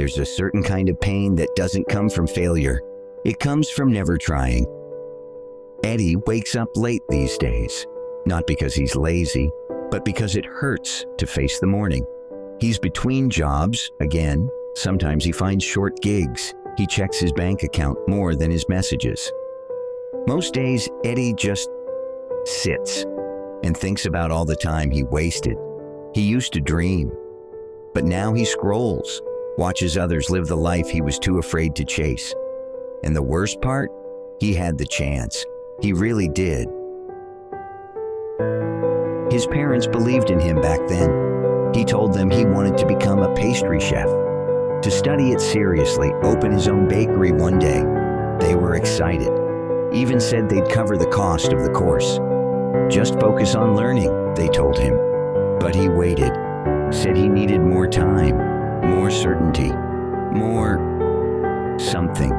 There's a certain kind of pain that doesn't come from failure. It comes from never trying. Eddie wakes up late these days, not because he's lazy, but because it hurts to face the morning. He's between jobs, again. Sometimes he finds short gigs. He checks his bank account more than his messages. Most days, Eddie just sits and thinks about all the time he wasted. He used to dream, but now he scrolls, watches others live the life he was too afraid to chase. And the worst part? He had the chance. He really did. His parents believed in him back then. He told them he wanted to become a pastry chef, to study it seriously, open his own bakery one day. They were excited. Even said they'd cover the cost of the course. Just focus on learning, they told him. But he waited, said he needed more time, more certainty, more something.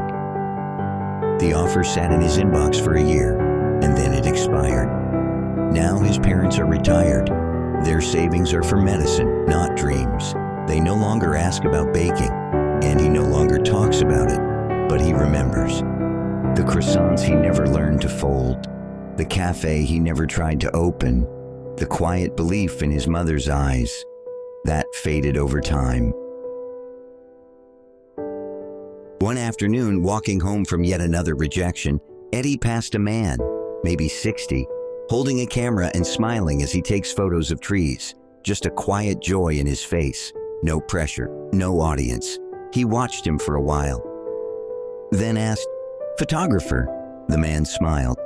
The offer sat in his inbox for a year, and then it expired. Now his parents are retired. Their savings are for medicine, not dreams. They no longer ask about baking, and he no longer talks about it, but he remembers. The croissants he never learned to fold, the cafe he never tried to open, the quiet belief in his mother's eyes. That faded over time. One afternoon, walking home from yet another rejection, Eddie passed a man, maybe 60, holding a camera and smiling as he takes photos of trees. Just a quiet joy in his face. No pressure, no audience. He watched him for a while. Then asked, "Photographer?" The man smiled.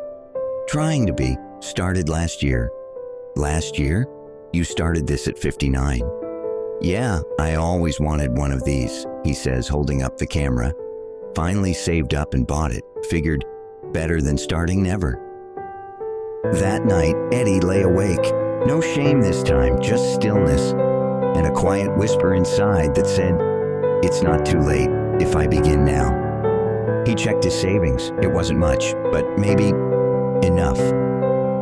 "Trying to be. Started last year." "Last year? You started this at 59. "Yeah, I always wanted one of these," he says, holding up the camera. Finally saved up and bought it. Figured, better than starting never. That night, Eddie lay awake. No shame this time, just stillness. And a quiet whisper inside that said, "It's not too late if I begin now." He checked his savings. It wasn't much, but maybe enough.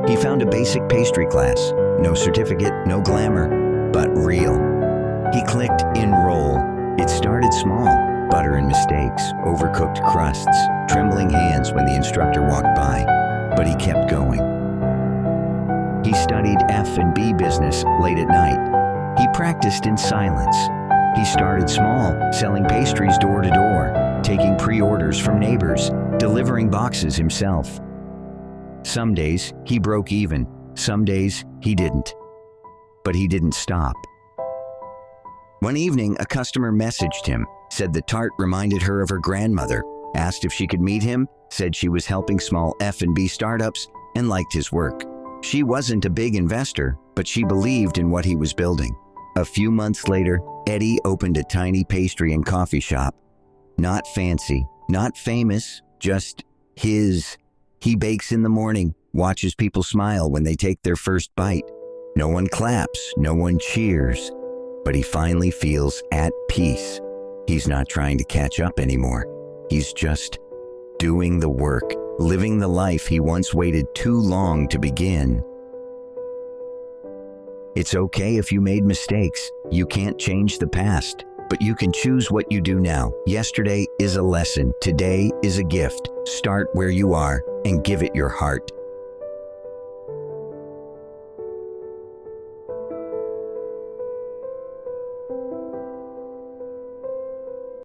He found a basic pastry class. No certificate, no glamour, but real. He clicked enroll. It started small. Butter and mistakes, overcooked crusts, trembling hands when the instructor walked by. But he kept going. He studied F&B business late at night. He practiced in silence. He started small, selling pastries door to door, taking pre-orders from neighbors, delivering boxes himself. Some days he broke even, some days he didn't. But he didn't stop. One evening, a customer messaged him, said the tart reminded her of her grandmother, asked if she could meet him, said she was helping small F&B startups, and liked his work. She wasn't a big investor, but she believed in what he was building. A few months later, Eddie opened a tiny pastry and coffee shop. Not fancy, not famous, just his. He bakes in the morning, watches people smile when they take their first bite. No one claps, no one cheers, but he finally feels at peace. He's not trying to catch up anymore. He's just doing the work, living the life he once waited too long to begin. It's okay if you made mistakes. You can't change the past, but you can choose what you do now. Yesterday is a lesson. Today is a gift. Start where you are and give it your heart.